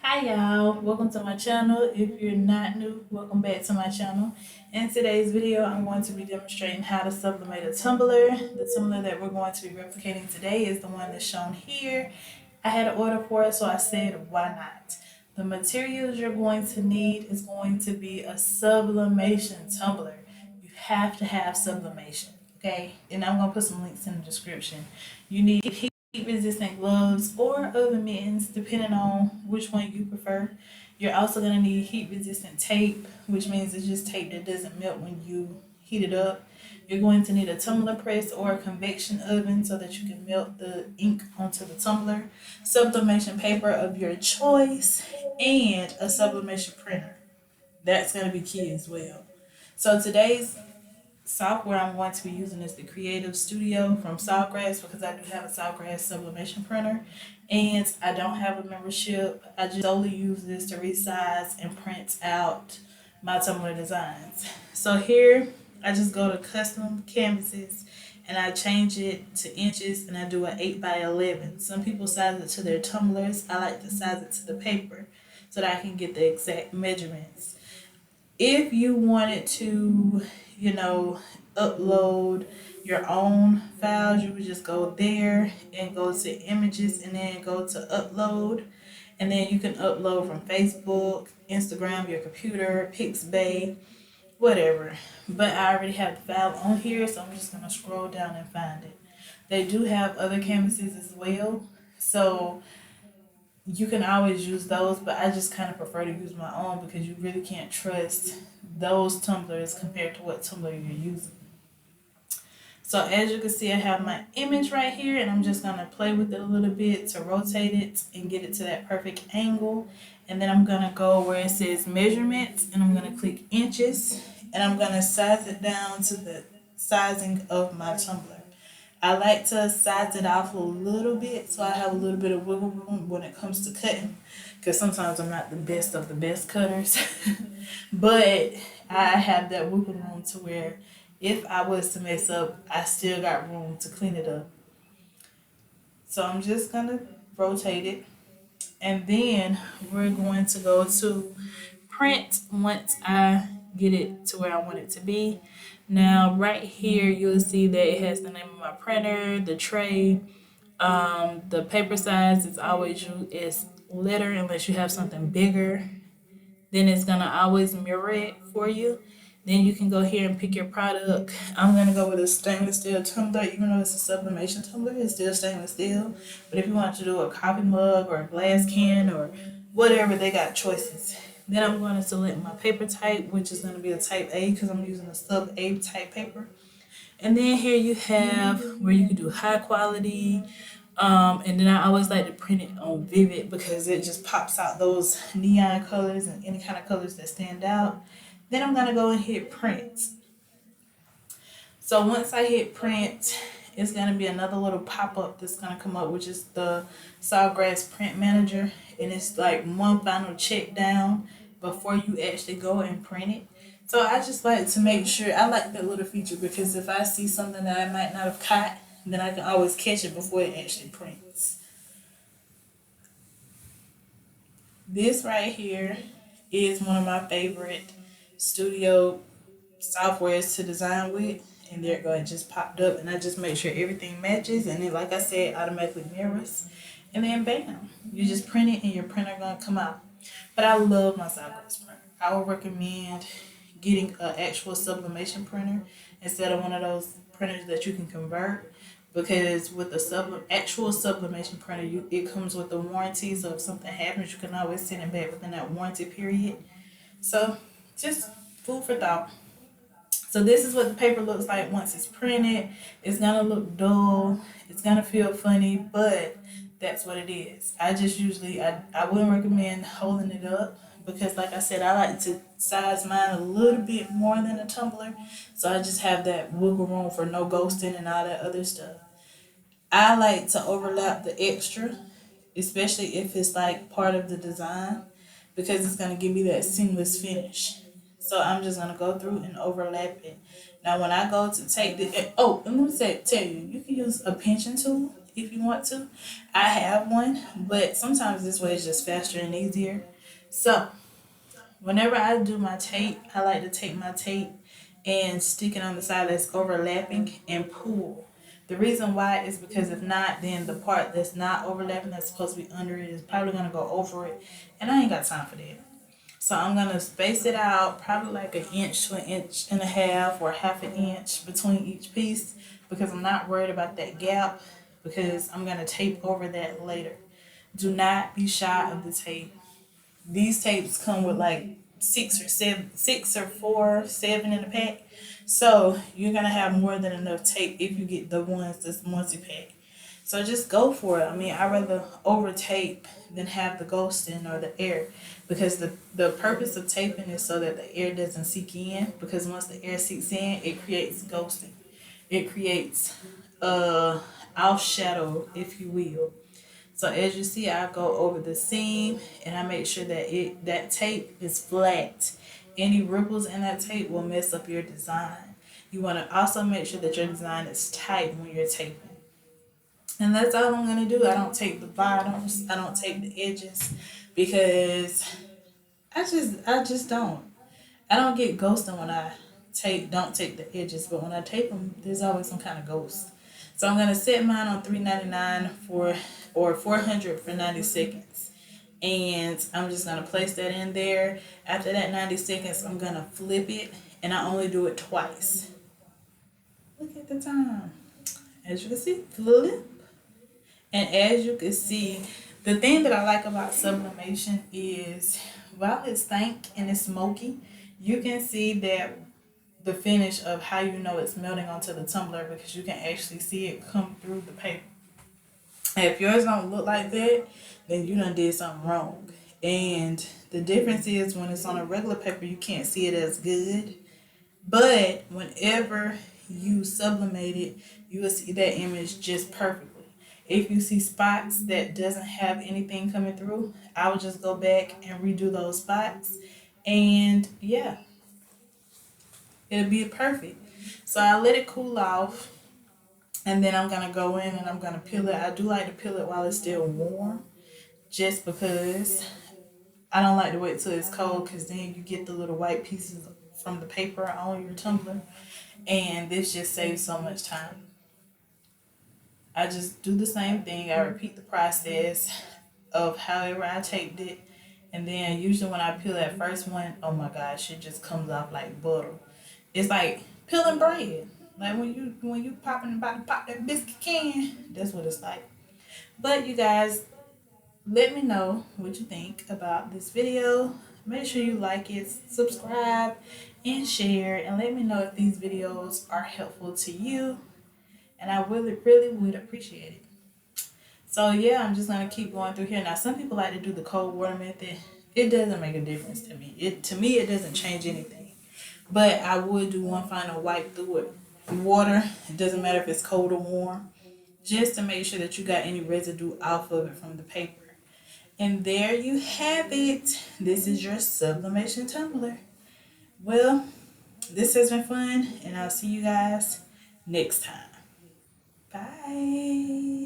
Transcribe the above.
Hi y'all, welcome to my channel. If you're not new, welcome back to my channel. In today's video, I'm going to be demonstrating how to sublimate a tumbler. The tumbler that we're going to be replicating today is the one that's shown here. I had an order for it, so I said, why not? The materials you're going to need is going to be a sublimation tumbler. You have to have sublimation, okay? And I'm going to put some links in the description. You need heat resistant gloves or oven mittens, depending on which one you prefer. You're also going to need heat resistant tape, which means it's just tape that doesn't melt when you heat it up. You're going to need a tumbler press or a convection oven so that you can melt the ink onto the tumbler, sublimation paper of your choice, and a sublimation printer. That's going to be key as well. So today's software I'm going to be using is the Creative Studio from Sawgrass because I do have a Sawgrass sublimation printer and I don't have a membership. I just solely use this to resize and print out my tumbler designs. So here I just go to custom canvases and I change it to inches and I do an 8 by 11. Some people size it to their tumblers. I like to size it to the paper so that I can get the exact measurements. If you wanted to, upload your own files, you would just go there and go to images and then go to upload. And then you can upload from Facebook, Instagram, your computer, Pixabay, whatever. But I already have the file on here, so I'm just going to scroll down and find it. They do have other canvases as well. So you can always use those, but I just kind of prefer to use my own because you really can't trust those tumblers compared to what tumbler you're using. So as you can see, I have my image right here and I'm just going to play with it a little bit to rotate it and get it to that perfect angle. And then I'm going to go where it says measurements and I'm going to click inches and I'm going to size it down to the sizing of my tumbler. I like to size it off a little bit so I have a little bit of wiggle room when it comes to cutting because sometimes I'm not the best of the best cutters. But I have that wiggle room to where if I was to mess up, I still got room to clean it up. So I'm just going to rotate it and then we're going to go to print once I get it to where I want it to be. Now right here you'll see that it has the name of my printer, the tray, the paper size is always used as letter unless you have something bigger. Then it's gonna always mirror it for you. Then you can go here and pick your product. I'm gonna go with a stainless steel tumbler, even though it's a sublimation tumbler, it's still stainless steel. But if you want to do a coffee mug or a glass can or whatever, they got choices. Then I'm going to select my paper type, which is going to be a type A because I'm using a sub A type paper. And then here you have where you can do high quality. And then I always like to print it on vivid because it just pops out those neon colors and any kind of colors that stand out. Then I'm going to go and hit print. So once I hit print, it's going to be another little pop-up that's going to come up, which is the Sawgrass Print Manager. And it's like one final check down before you actually go and print it. So I just like to make sure, I like that little feature because if I see something that I might not have caught, then I can always catch it before it actually prints. This right here is one of my favorite studio softwares to design with. And there it go, it just popped up and I just make sure everything matches and then like I said, automatically mirrors. And then bam, you just print it and your printer gonna come out. But I love my Sawgrass printer. I would recommend getting an actual sublimation printer instead of one of those printers that you can convert because with the actual sublimation printer, it comes with a warranty. So if something happens, you can always send it back within that warranty period. So just food for thought. So this is what the paper looks like once it's printed. It's gonna look dull. It's gonna feel funny, but that's what it is. I just usually, I wouldn't recommend holding it up because like I said, I like to size mine a little bit more than a tumbler. So I just have that wiggle room for no ghosting and all that other stuff. I like to overlap the extra, especially if it's like part of the design because it's gonna give me that seamless finish. So I'm just gonna go through and overlap it. Now when I go to take the and let me tell you, you can use a pinching tool if you want to. I have one, but sometimes this way is just faster and easier. So whenever I do my tape, I like to take my tape and stick it on the side that's overlapping and pull. The reason why is because if not, then the part that's not overlapping that's supposed to be under it is probably gonna go over it, and I ain't got time for that. So I'm gonna space it out probably like an inch to an inch and a half or half an inch between each piece because I'm not worried about that gap because I'm gonna tape over that later. Do not be shy of the tape. These tapes come with like six or four, seven in a pack. So you're gonna have more than enough tape if you get the ones that's multi-pack. So just go for it. I mean, I'd rather over tape than have the ghosting or the air because the purpose of taping is so that the air doesn't seep in because once the air seeps in, it creates ghosting. It creates off shadow, if you will. So as you see, I go over the seam and I make sure that tape is flat. Any ripples in that tape will mess up your design. You want to also make sure that your design is tight when you're taping. And that's all I'm gonna do. I don't take the bottoms. I don't take the edges because I just don't. I don't get ghosting when I don't take the edges, but when I tape them, there's always some kind of ghost. So I'm gonna set mine on 399 for or 400 for 90 seconds. And I'm just gonna place that in there. After that 90 seconds, I'm gonna flip it and I only do it twice. Look at the time. As you can see, flip. And as you can see, the thing that I like about sublimation is while it's stank and it's smoky, you can see that the finish of how you know it's melting onto the tumbler because you can actually see it come through the paper. And if yours don't look like that, then you done did something wrong. And the difference is when it's on a regular paper, you can't see it as good. But whenever you sublimate it, you will see that image just perfectly. If you see spots that doesn't have anything coming through, I would just go back and redo those spots. And yeah, it'll be perfect. So I let it cool off and then I'm gonna go in and I'm gonna peel it. I do like to peel it while it's still warm just because I don't like to wait till it's cold because then you get the little white pieces from the paper on your tumbler and this just saves so much time. I just do the same thing. I repeat the process of however I taped it. And then usually when I peel that first one, oh my gosh, it just comes off like butter. It's like peeling bread. Like when you popping about to pop that biscuit can, that's what it's like. But you guys, let me know what you think about this video. Make sure you like it, subscribe, and share. And let me know if these videos are helpful to you. And I really would appreciate it. So yeah, I'm just gonna keep going through here. Now some people like to do the cold water method. It doesn't make a difference to me. It doesn't change anything. But I would do one final wipe through it. Water, it doesn't matter if it's cold or warm, just to make sure that you got any residue off of it from the paper. And there you have it. This is your sublimation tumbler. Well, this has been fun, and I'll see you guys next time. Bye.